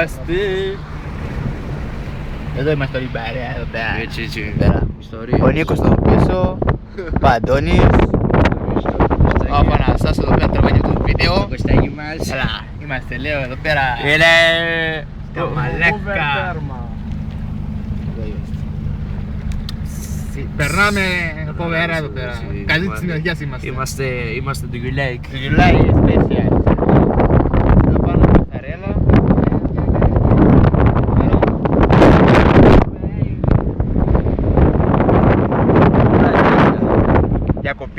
Είμαστε. Εδώ είμαστε όλοι παρέα, εδώ πέρα. Έτσι. Πέρα. Ιστορία. Ο Νίκος εδώ πίσω, Παντώνης, ο Αφαναστάς εδώ πέρα τραβάει το βίντεο. Το κοστάκι μας. Έλα, είμαστε λέω εδώ πέρα. Είναι το μαλάκα. Περνάμε φοβερά εδώ πέρα. Καλή της συνεργείας είμαστε. Είμαστε του Γιουλέικ. Το July special. Εδώ πάνω πασαρέλα. Διακοπή.